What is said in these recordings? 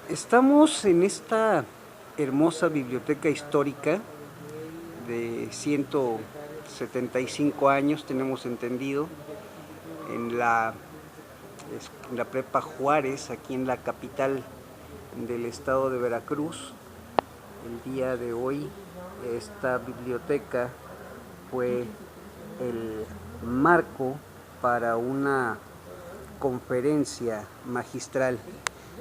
Estamos en esta hermosa biblioteca histórica de 175 años, tenemos entendido, en la Prepa Juárez, aquí en la capital del estado de Veracruz. El día de hoy esta biblioteca fue el marco para una conferencia magistral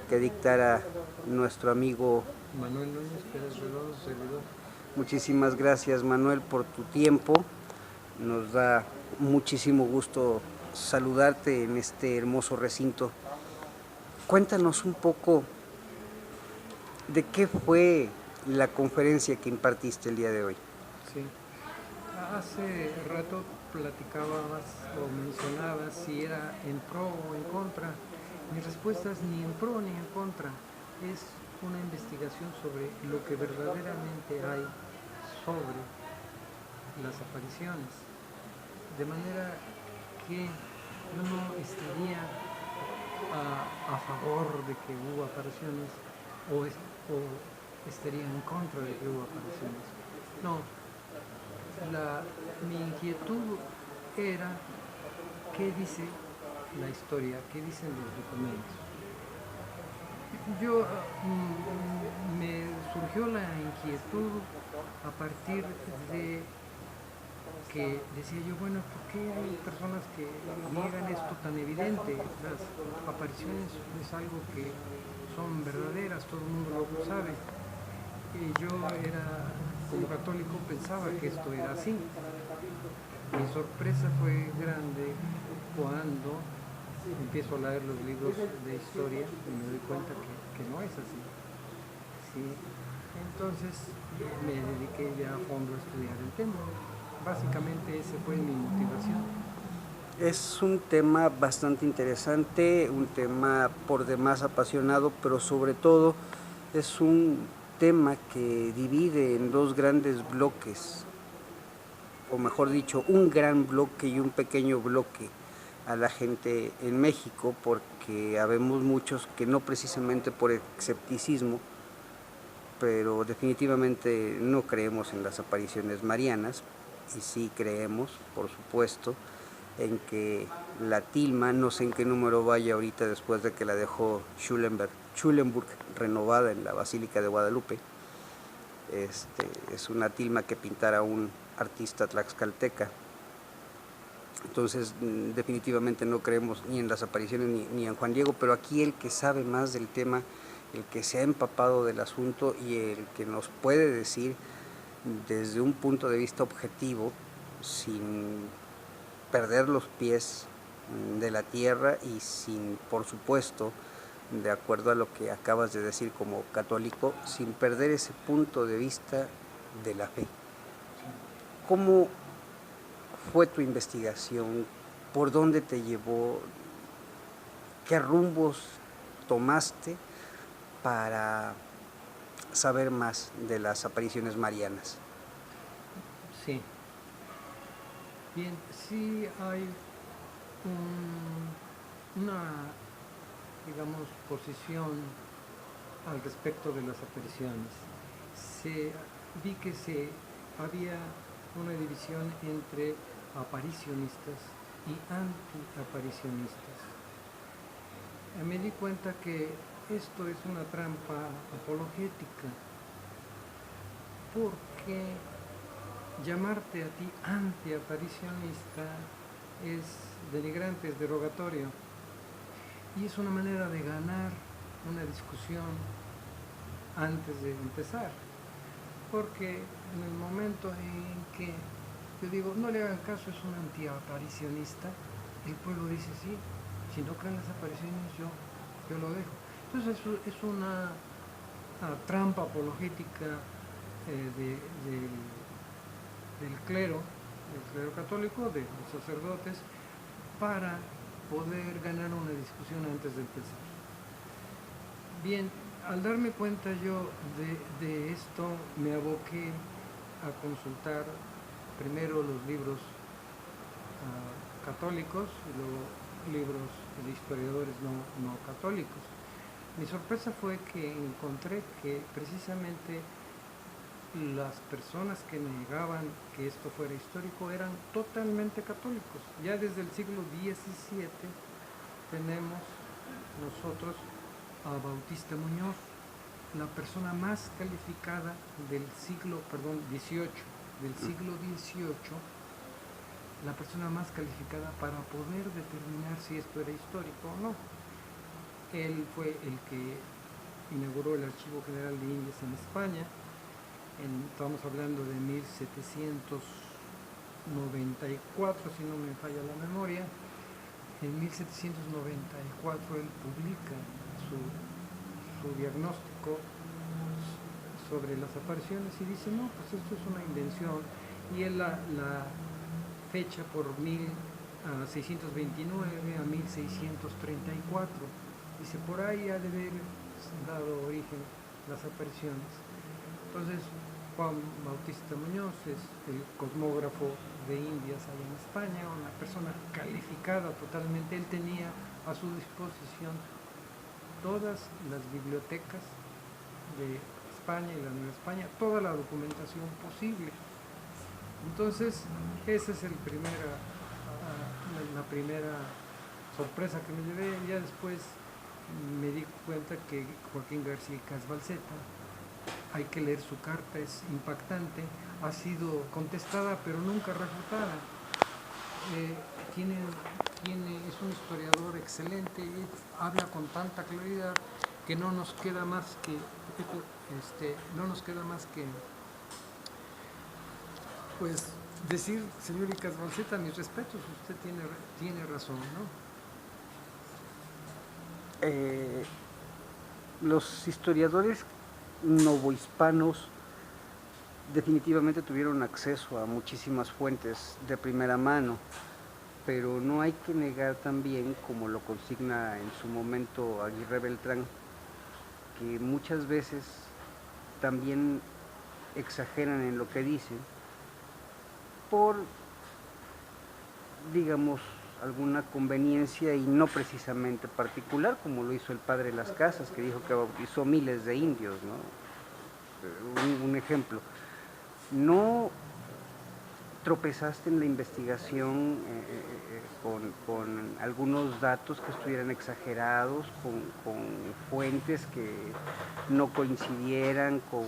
que dictara nuestro amigo Manuel Núñez Pérez Redondo, servidor. Muchísimas gracias, Manuel, por tu tiempo. Nos da muchísimo gusto saludarte en este hermoso recinto. Cuéntanos un poco de qué fue la conferencia que impartiste el día de hoy. Sí. Hace rato platicabas o mencionabas si era en pro o en contra. Mi respuesta es ni en pro ni en contra. Es una investigación sobre lo que verdaderamente hay sobre las apariciones. De manera que yo no estaría a favor de que hubo apariciones o estaría en contra de que hubo apariciones. No, mi inquietud era qué dice la historia, qué dicen los documentos. Yo me surgió la inquietud a partir de que decía yo, bueno, ¿por qué hay personas que niegan esto tan evidente? Las apariciones es algo que son verdaderas, todo el mundo lo sabe. Y yo era, como católico, pensaba que esto era así. Mi sorpresa fue grande cuando empiezo a leer los libros de historia y me doy cuenta que no es así. ¿Sí? Entonces me dediqué ya a fondo a estudiar el tema. Básicamente esa fue mi motivación. Es un tema bastante interesante, un tema por demás apasionado, pero sobre todo es un tema que divide en dos grandes bloques, o mejor dicho, un gran bloque y un pequeño bloque a la gente en México, porque habemos muchos que no precisamente por escepticismo, pero definitivamente no creemos en las apariciones marianas, y sí creemos, por supuesto, en que la tilma, no sé en qué número vaya ahorita después de que la dejó Schulenburg renovada en la Basílica de Guadalupe. Es una tilma que pintara un artista tlaxcalteca. Entonces definitivamente no creemos ni en las apariciones ni en Juan Diego, pero aquí el que sabe más del tema, el que se ha empapado del asunto y el que nos puede decir desde un punto de vista objetivo, sin perder los pies de la tierra y sin, por supuesto, de acuerdo a lo que acabas de decir como católico, sin perder ese punto de vista de la fe. ¿Cómo fue tu investigación? ¿Por dónde te llevó? ¿Qué rumbos tomaste para saber más de las apariciones marianas? Sí. Bien, sí hay una, digamos, posición al respecto de las apariciones. Vi que había una división entre aparicionistas y antiaparicionistas. Me di cuenta que esto es una trampa apologética, porque llamarte a ti antiaparicionista es denigrante, es derogatorio, y es una manera de ganar una discusión antes de empezar, porque en el momento en que yo digo, no le hagan caso, es un antiaparicionista, el pueblo dice, sí, si no creen las apariciones yo lo dejo. Entonces es una trampa apologética del clero católico, de los sacerdotes, para poder ganar una discusión antes de empezar. Bien, al darme cuenta yo de esto, me aboqué a consultar primero los libros católicos y luego libros de historiadores no católicos. Mi sorpresa fue que encontré que precisamente las personas que negaban que esto fuera histórico eran totalmente católicos. Ya desde el siglo XVII tenemos nosotros a Bautista Muñoz, la persona más calificada del siglo, perdón, XVIII, del siglo XVIII, la persona más calificada para poder determinar si esto era histórico o no. Él fue el que inauguró el Archivo General de Indias en España, estamos hablando de 1794, si no me falla la memoria. En 1794 él publica su diagnóstico sobre las apariciones y dice, no, pues esto es una invención, y él la fecha por 1629 a 1634. Dice, por ahí ha de haber dado origen las apariciones. Entonces, Juan Bautista Muñoz es el cosmógrafo de Indias allá en España, una persona calificada totalmente. Él tenía a su disposición todas las bibliotecas de España y la Nueva España, toda la documentación posible. Entonces, esa es la primera sorpresa que me llevé. Ya después me di cuenta que Joaquín García Casbalceta, hay que leer su carta, es impactante, ha sido contestada pero nunca refutada. Es un historiador excelente, habla con tanta claridad que no nos queda más que pues decir, señor Casbalceta, mis respetos, usted tiene razón, ¿no? Los historiadores novohispanos definitivamente tuvieron acceso a muchísimas fuentes de primera mano, pero no hay que negar también, como lo consigna en su momento Aguirre Beltrán, que muchas veces también exageran en lo que dicen por, digamos, alguna conveniencia y no precisamente particular, como lo hizo el padre Las Casas, que dijo que bautizó miles de indios, ¿no? Un ejemplo. ¿No tropezaste en la investigación con algunos datos que estuvieran exagerados, con fuentes que no coincidieran, con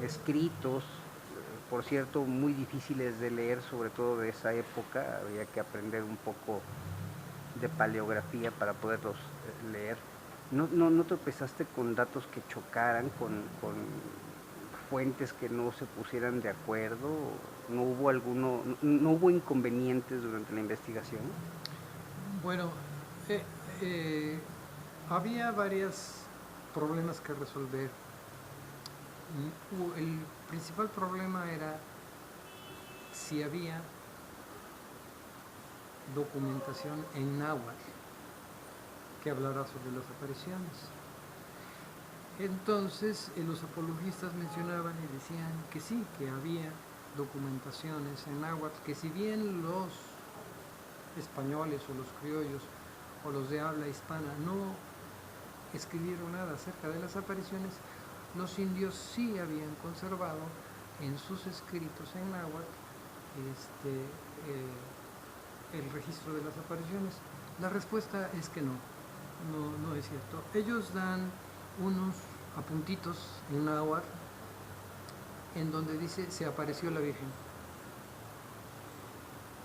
escritos, por cierto, muy difíciles de leer, sobre todo de esa época? Había que aprender un poco de paleografía para poderlos leer. ¿No tropezaste con datos que chocaran, con fuentes que no se pusieran de acuerdo? ¿No hubo inconvenientes durante la investigación? Bueno, había varios problemas que resolver. El principal problema era si había documentación en náhuatl que hablara sobre las apariciones. Entonces los apologistas mencionaban y decían que sí, que había documentaciones en náhuatl, que si bien los españoles o los criollos o los de habla hispana no escribieron nada acerca de las apariciones, los indios sí habían conservado en sus escritos en náhuatl el registro de las apariciones. La respuesta es que no es cierto. Ellos dan unos apuntitos en náhuatl en donde dice se apareció la Virgen.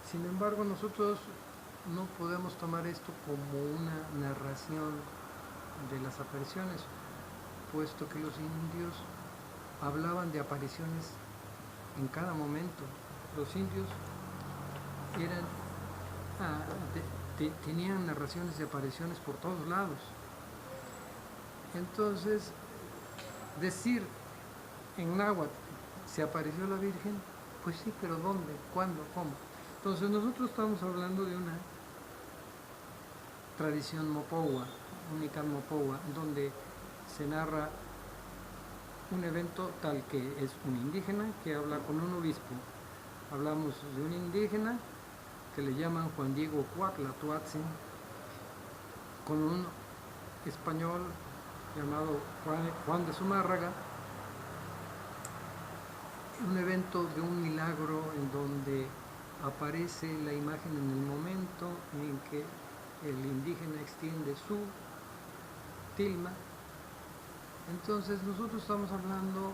Sin embargo, nosotros no podemos tomar esto como una narración de las apariciones, puesto que los indios hablaban de apariciones en cada momento. Los indios tenían narraciones de apariciones por todos lados. Entonces, decir en náhuatl se apareció la Virgen, pues sí, pero ¿dónde? ¿Cuándo? ¿Cómo? Entonces nosotros estamos hablando de una tradición mopohua, única mopohua, donde se narra un evento tal que es un indígena que habla con un obispo. Hablamos de un indígena que le llaman Juan Diego Cuautla Tuatzin, con un español llamado Juan de Zumárraga, un evento de un milagro en donde aparece la imagen en el momento en que el indígena extiende su tilma. Entonces nosotros estamos hablando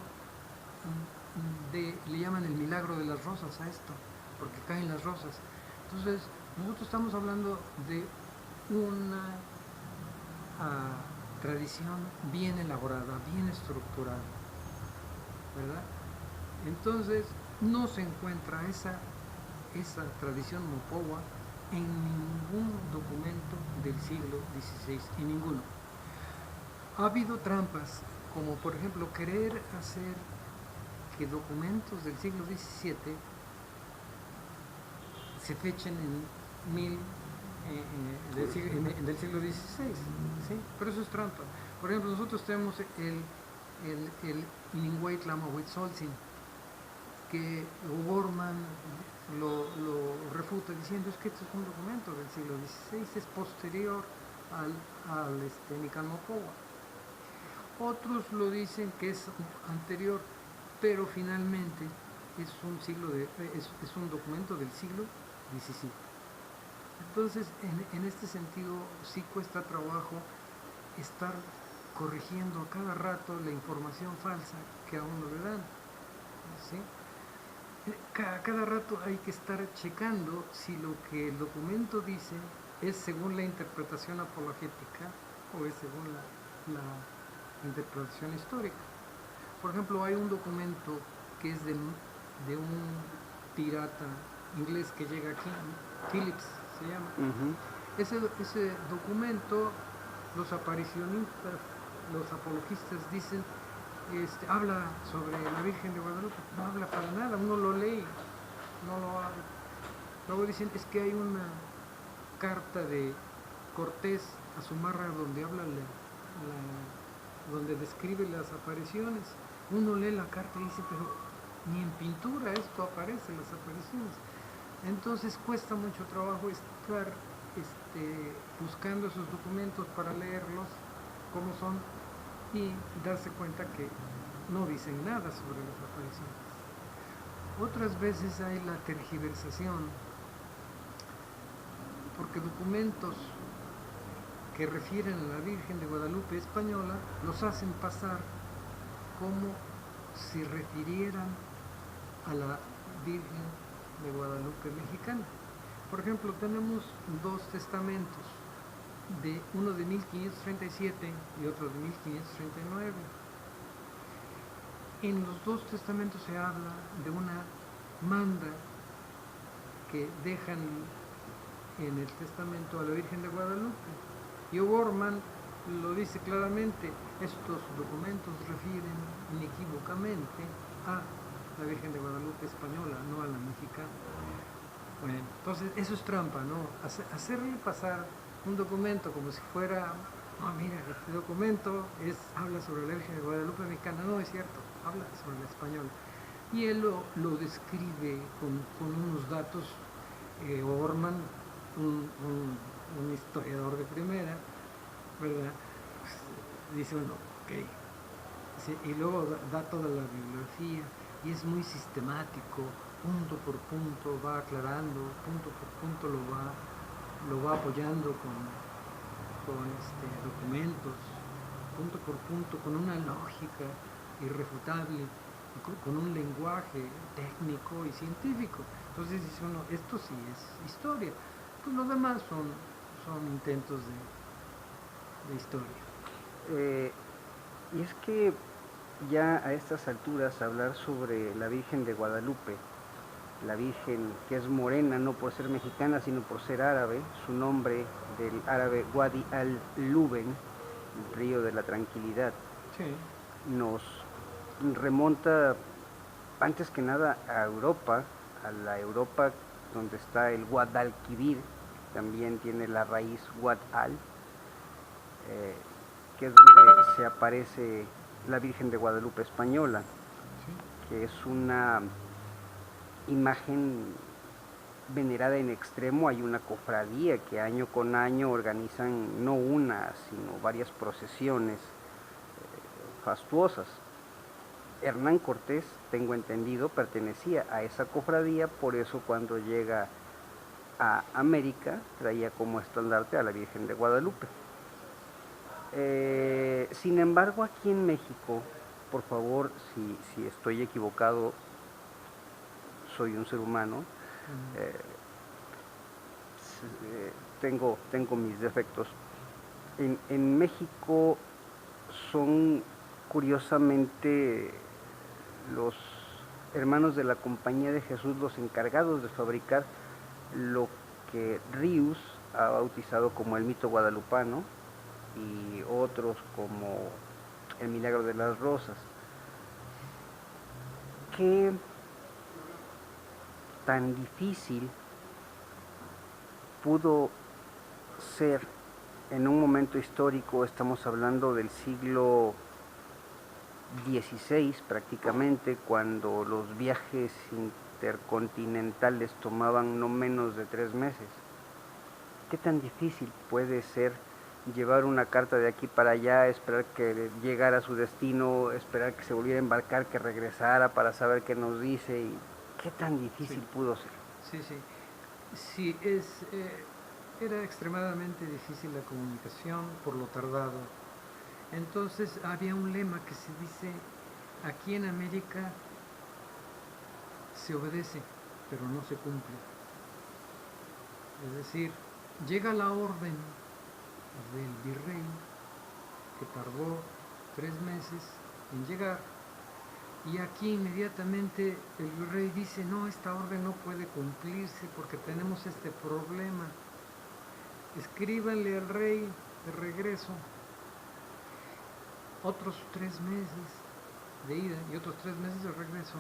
le llaman el milagro de las rosas a esto, porque caen las rosas. Entonces nosotros estamos hablando de una tradición bien elaborada, bien estructurada, ¿verdad? Entonces no se encuentra esa tradición mopowa en ningún documento del siglo XVI, en ninguno. Ha habido trampas, como por ejemplo querer hacer que documentos del siglo XVII se fechen del siglo XVI, ¿sí? Pero eso es trampa. Por ejemplo, nosotros tenemos el Ininhuaytla-Mahuitzoltzin, que O'Gorman lo refuta diciendo es que este es un documento del siglo XVI, es posterior al Nican Mopowa. Otros lo dicen que es anterior, pero finalmente es un documento del siglo XVII. Entonces, en este sentido, sí cuesta trabajo estar corrigiendo a cada rato la información falsa que a uno le dan, ¿sí? Cada rato hay que estar checando si lo que el documento dice es según la interpretación apologética o es según la interpretación histórica. Por ejemplo, hay un documento que es de un pirata inglés que llega aquí, Phillips se llama. Ese documento, los aparicionistas, los apologistas dicen, habla sobre la Virgen de Guadalupe. No habla para nada, uno lo lee, no lo habla. Luego dicen, es que hay una carta de Cortés a Zumárraga donde habla donde describe las apariciones. Uno lee la carta y dice, pero ni en pintura esto aparece, las apariciones. Entonces cuesta mucho trabajo estar buscando esos documentos para leerlos como son y darse cuenta que no dicen nada sobre las apariciones. Otras veces hay la tergiversación, porque documentos que refieren a la Virgen de Guadalupe española los hacen pasar como si refirieran a la Virgen de Guadalupe mexicana. Por ejemplo, tenemos dos testamentos, uno de 1537 y otro de 1539. En los dos testamentos se habla de una manda que dejan en el testamento a la Virgen de Guadalupe. Y O'Gorman lo dice claramente, estos documentos refieren inequívocamente a la Virgen de Guadalupe española, no a la mexicana. Bueno, entonces eso es trampa, ¿no? Hacerle pasar un documento como si fuera, mira, este documento habla sobre la Virgen de Guadalupe mexicana. No es cierto, habla sobre la española. Y él lo describe con unos datos. O'Gorman, un historiador de primera, ¿verdad? Pues, dice uno, ok. Sí, y luego da toda la bibliografía y es muy sistemático, punto por punto va aclarando, punto por punto lo va apoyando con documentos, punto por punto, con una lógica irrefutable, con un lenguaje técnico y científico. Entonces dice uno, esto sí es historia. Pues los demás son intentos de historia. Y es que ya a estas alturas hablar sobre la Virgen de Guadalupe, la Virgen que es morena no por ser mexicana sino por ser árabe, su nombre del árabe Wadi al-Luben, el río de la tranquilidad, sí, nos remonta antes que nada a Europa, a la Europa donde está el Guadalquivir, también tiene la raíz Guadal, que es donde se aparece la Virgen de Guadalupe española, que es una imagen venerada en extremo. Hay una cofradía que año con año organizan no una, sino varias procesiones fastuosas. Hernán Cortés, tengo entendido, pertenecía a esa cofradía, por eso cuando llega a América traía como estandarte a la Virgen de Guadalupe. Sin embargo, aquí en México, por favor, si estoy equivocado, soy un ser humano, tengo mis defectos. En México son curiosamente los hermanos de la Compañía de Jesús los encargados de fabricar lo que Rius ha bautizado como el mito guadalupano y otros como el milagro de las rosas. ¿Qué tan difícil pudo ser en un momento histórico? Estamos hablando del siglo XVI prácticamente, cuando los viajes intercontinentales tomaban no menos de 3 meses. ¿Qué tan difícil puede ser llevar una carta de aquí para allá, esperar que llegara a su destino, esperar que se volviera a embarcar, que regresara para saber qué nos dice? Y ¿qué tan difícil pudo ser? Sí, era extremadamente difícil la comunicación por lo tardado. Entonces había un lema que se dice: aquí en América se obedece, pero no se cumple. Es decir, llega la orden del virrey, que tardó 3 meses en llegar, y aquí inmediatamente el virrey dice: no, esta orden no puede cumplirse porque tenemos este problema. Escríbanle al rey de regreso. Otros 3 meses de ida y otros 3 meses de regreso.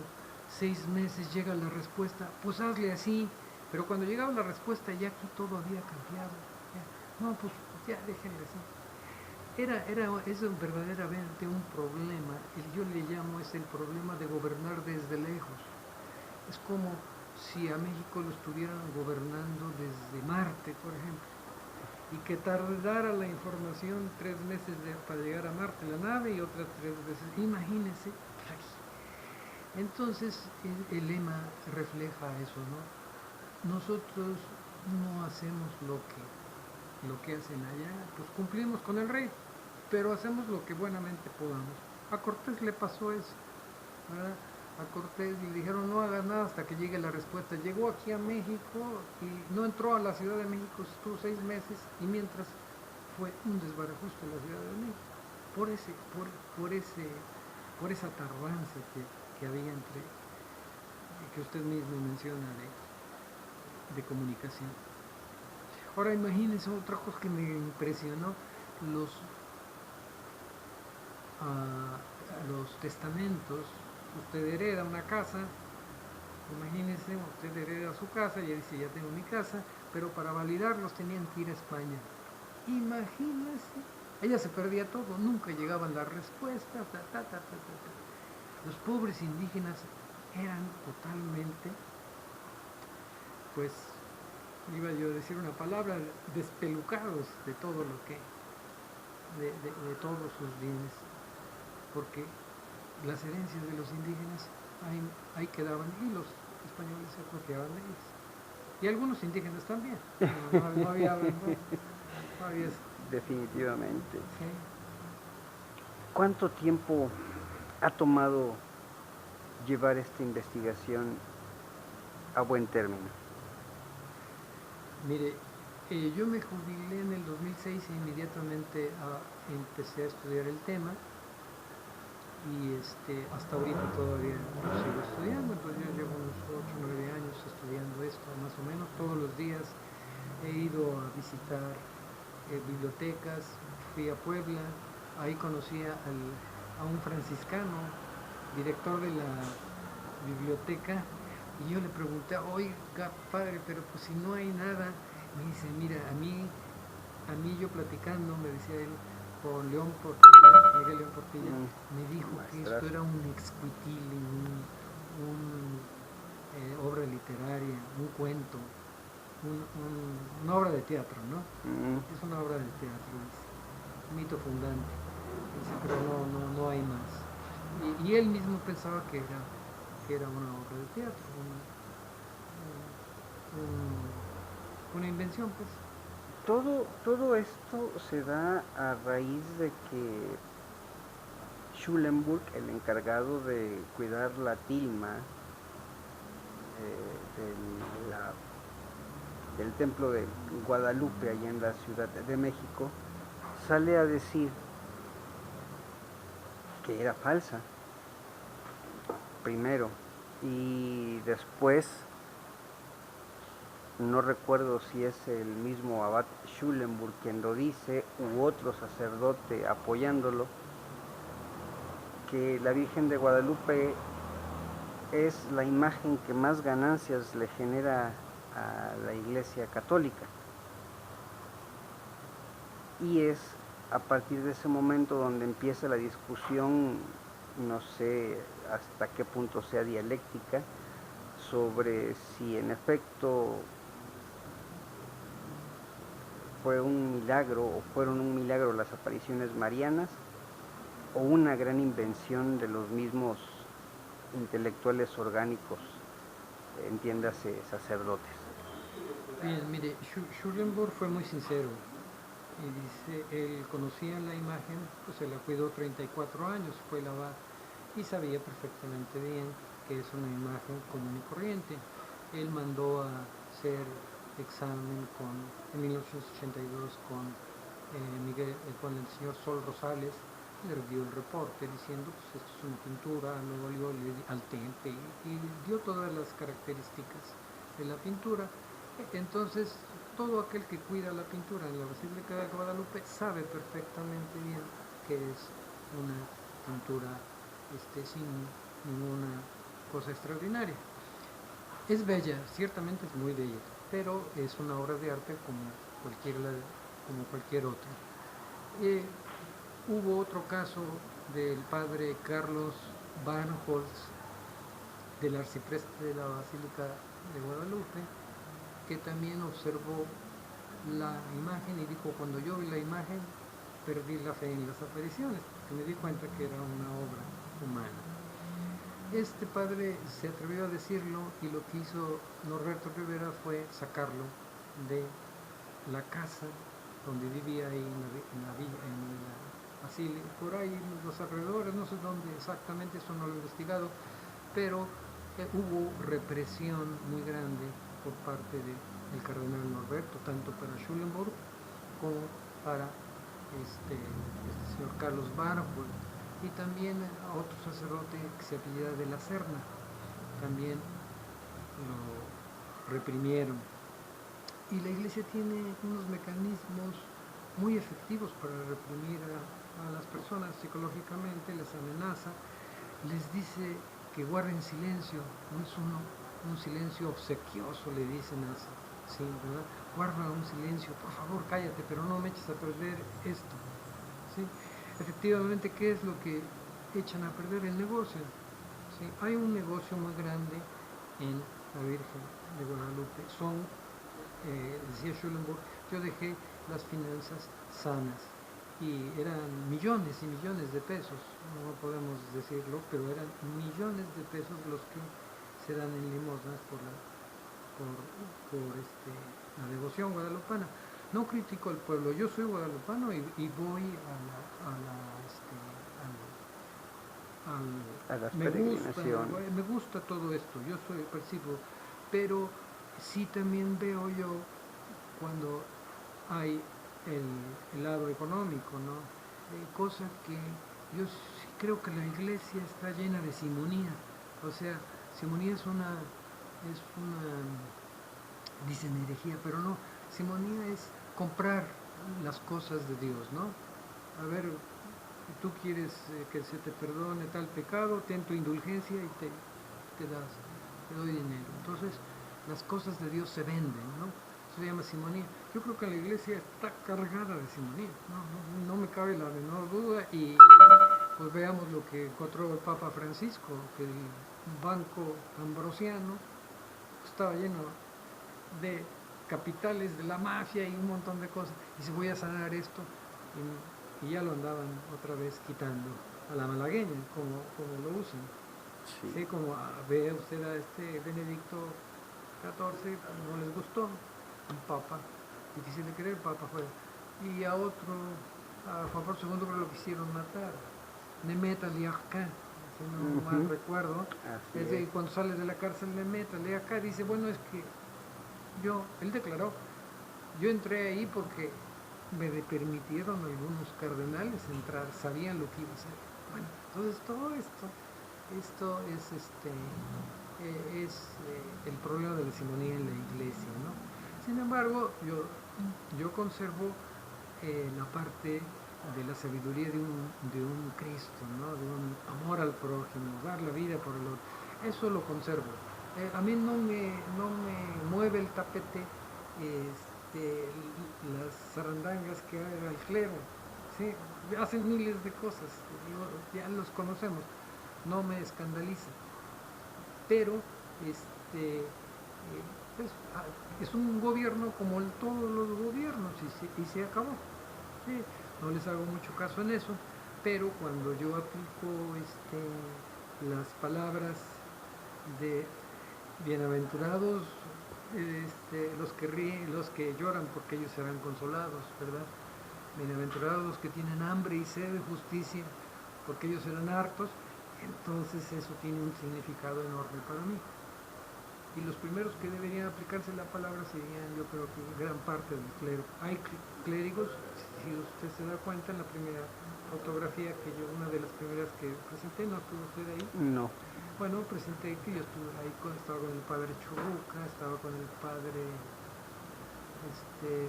6 meses llega la respuesta. Pues hazle así. Pero cuando llegaba la respuesta, ya aquí todo había cambiado. Ya, no, pues ya déjenle así. Es verdaderamente un problema. Yo le llamo, es el problema de gobernar desde lejos. Es como si a México lo estuvieran gobernando desde Marte, por ejemplo, y que tardara la información 3 meses para llegar a Marte la nave, y otras 3 veces. Imagínense. Entonces el lema refleja eso, ¿no? Nosotros no hacemos lo que hacen allá, pues cumplimos con el rey, pero hacemos lo que buenamente podamos. A Cortés le pasó eso, ¿verdad? A Cortés le dijeron: no hagas nada hasta que llegue la respuesta. Llegó aquí a México y no entró a la Ciudad de México, estuvo 6 meses, y mientras fue un desbarajuste en la Ciudad de México por esa tardanza que había entre, que usted mismo menciona, de comunicación. Ahora imagínense otra cosa que me impresionó: los testamentos. Usted hereda una casa, imagínense, usted hereda su casa, y dice: ya tengo mi casa, pero para validarlos tenían que ir a España. Imagínense, ella se perdía todo, nunca llegaban las respuestas, Los pobres indígenas eran totalmente, pues, iba yo a decir una palabra, despelucados de todo lo que, de todos sus bienes, porque las herencias de los indígenas ahí quedaban, y los españoles se apropiaban de ellas. Y algunos indígenas también. No había Definitivamente. Sí. ¿Cuánto tiempo ha tomado llevar esta investigación a buen término? Mire, yo me jubilé en el 2006 e inmediatamente empecé a estudiar el tema, y hasta ahorita todavía sigo estudiando. Entonces yo llevo unos 8 o 9 años estudiando esto, más o menos. Todos los días he ido a visitar bibliotecas. Fui a Puebla, ahí conocí a un franciscano, director de la biblioteca, y yo le pregunté: oiga, padre, pero pues si no hay nada. Me dice: mira, a mí yo platicando, me decía él, con Miguel León Portilla, me dijo que esto era un exquitil, una obra literaria, un cuento, una obra de teatro, ¿no? Mm. Es una obra de teatro, es un mito fundante, dice, pero no hay más. Y él mismo pensaba que era una obra de teatro, una invención, pues. Todo esto se da a raíz de que Schulenburg, el encargado de cuidar la tilma de del templo de Guadalupe, allá en la Ciudad de México, sale a decir que era falsa, primero, y después, no recuerdo si es el mismo abad Schulenburg quien lo dice, u otro sacerdote apoyándolo, que la Virgen de Guadalupe es la imagen que más ganancias le genera a la Iglesia Católica. Y es a partir de ese momento donde empieza la discusión, no sé hasta qué punto sea dialéctica, sobre si en efecto fue un milagro o fueron un milagro las apariciones marianas o una gran invención de los mismos intelectuales orgánicos, entiéndase sacerdotes. Bien, mire, Schulenburg fue muy sincero y dice, él conocía la imagen, pues se la cuidó 34 años, fue el abad y sabía perfectamente bien que es una imagen común y corriente. Él mandó a hacer examen en 1982 con el señor Sol Rosales, le dio el reporte diciendo, pues esto es una pintura, luego al temple y dio todas las características de la pintura. Entonces, todo aquel que cuida la pintura en la Basílica de Guadalupe sabe perfectamente bien que es una pintura sin ninguna cosa extraordinaria. Es bella, ciertamente es muy bella, pero es una obra de arte como cualquier otra. Hubo otro caso del padre Carlos Barnholtz, del arcipreste de la Basílica de Guadalupe, que también observó la imagen y dijo, cuando yo vi la imagen perdí la fe en las apariciones, porque me di cuenta que era una obra humana. Este padre se atrevió a decirlo y lo que hizo Norberto Rivera fue sacarlo de la casa donde vivía ahí en la Basílica, por ahí en los alrededores, no sé dónde exactamente, eso no lo he investigado, pero hubo represión muy grande por parte del cardenal Norberto, tanto para Schulenburg como para este señor Carlos Barnholtz, y también a otro sacerdote que se apellida de la Serna, también lo reprimieron. Y la Iglesia tiene unos mecanismos muy efectivos para reprimir a las personas psicológicamente, les amenaza, les dice que guarden silencio, no es un silencio obsequioso, le dicen así, ¿sí, verdad? Guarda un silencio, por favor, cállate, pero no me eches a perder esto, ¿sí? Efectivamente, ¿qué es lo que echan a perder? El negocio, ¿sí? Hay un negocio muy grande en la Virgen de Guadalupe, decía Schulenburg, yo dejé las finanzas sanas, y eran millones y millones de pesos, no podemos decirlo, pero eran millones de pesos los que se dan en limosnas por la devoción guadalupana. No critico al pueblo, yo soy guadalupano y voy A las peregrinaciones. me gusta todo esto, yo percibo, pero sí también veo yo cuando hay el lado económico, ¿no? Cosa que yo sí creo que la iglesia está llena de simonía, o sea, simonía es una dicen herejía, pero no, simonía es comprar las cosas de Dios, ¿no? A ver, tú quieres que se te perdone tal pecado, ten tu indulgencia y te doy dinero. Entonces, las cosas de Dios se venden, ¿no? Eso se llama simonía. Yo creo que la iglesia está cargada de simonía, no me cabe la menor duda, y pues veamos lo que encontró el Papa Francisco, que el banco ambrosiano estaba lleno de capitales de la mafia y un montón de cosas. Y dice, voy a sanar esto. Y ya lo andaban otra vez quitando a la malagueña, como lo usan. Sí. Sí, como ve usted a este Benedicto XIV, no les gustó, un papa, difícil de creer, papa fue. Y a otro, a Juan Pablo II, creo que lo quisieron matar. Nemet Aliaká, si no mal recuerdo. Desde cuando sale de la cárcel Nemet Aliaká dice, bueno, es que él declaró, yo entré ahí porque me permitieron algunos cardenales entrar, sabían lo que iba a hacer. Bueno, entonces todo esto es el problema de la simonía en la iglesia, ¿no? Sin embargo, yo conservo la parte de la sabiduría de un Cristo, ¿no? De un amor al prójimo, dar la vida por el otro. Eso lo conservo. A mí no me mueve el tapete las zarandangas que haga el clero. ¿Sí? Hacen miles de cosas, ya los conocemos, no me escandaliza. Pero pues, es un gobierno como todos los gobiernos y se acabó. ¿Sí? No les hago mucho caso en eso, pero cuando yo aplico las palabras de bienaventurados los que lloran porque ellos serán consolados, ¿verdad? Bienaventurados los que tienen hambre y sed de justicia porque ellos serán hartos. Entonces eso tiene un significado enorme para mí. Y los primeros que deberían aplicarse la palabra serían, yo creo que gran parte del clero. Hay clérigos, si usted se da cuenta, en la primera fotografía una de las primeras que presenté, ¿no estuvo usted ahí? No. Bueno, presenté que yo estuve ahí, estaba con el padre Churruca, estaba con el padre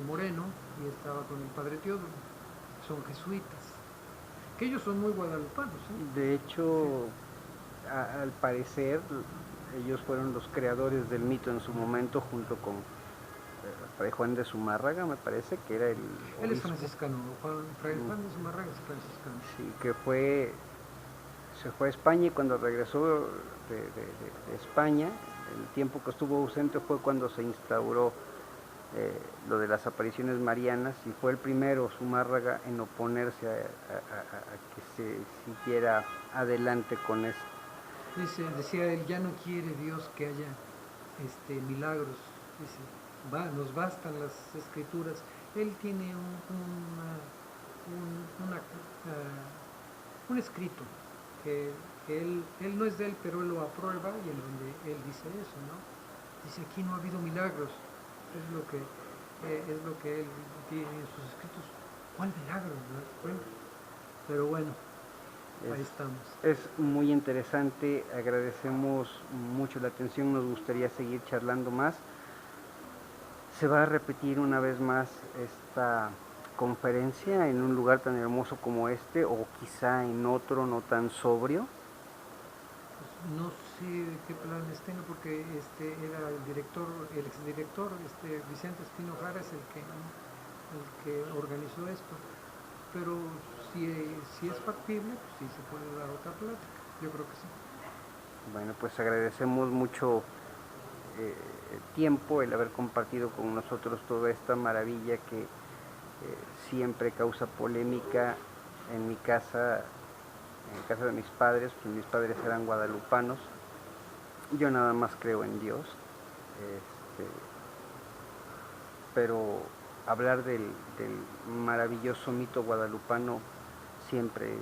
Moreno y estaba con el padre Teodoro. Son jesuitas, que ellos son muy guadalupanos. De hecho, sí. Al parecer, ellos fueron los creadores del mito en su momento, junto con Fray Juan de Zumárraga, me parece que era el obispo. Él es franciscano, Fray Juan de Zumárraga es franciscano. Sí, que se fue a España y cuando regresó de España, el tiempo que estuvo ausente fue cuando se instauró lo de las apariciones marianas y fue el primero, Zumárraga, en oponerse a que se siguiera adelante con esto. Decía él, ya no quiere Dios que haya milagros, dice, nos bastan las escrituras. Él tiene un escrito que él no es de él, pero él lo aprueba y en donde él dice eso, ¿no? Dice, aquí no ha habido milagros, es lo que él tiene en sus escritos. ¿Cuál milagro? ¿No? Pero bueno, ahí estamos. Es muy interesante, agradecemos mucho la atención, nos gustaría seguir charlando más. Se va a repetir una vez más esta conferencia en un lugar tan hermoso como este, o quizá en otro no tan sobrio. Pues no sé qué planes tenga, porque era el exdirector, Vicente Espino Jara, es el que organizó esto. Pero si es factible, pues sí se puede dar otra plática, yo creo que sí. Bueno, pues agradecemos mucho el tiempo, el haber compartido con nosotros toda esta maravilla que siempre causa polémica en mi casa, en casa de mis padres, pues mis padres eran guadalupanos. Yo nada más creo en Dios, pero hablar del maravilloso mito guadalupano siempre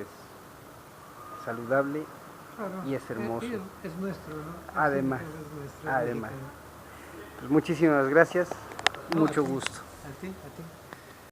es saludable. Claro, y es hermoso. Es nuestro, ¿no? Además, es nuestro. pues muchísimas gracias, No, mucho gusto. A ti.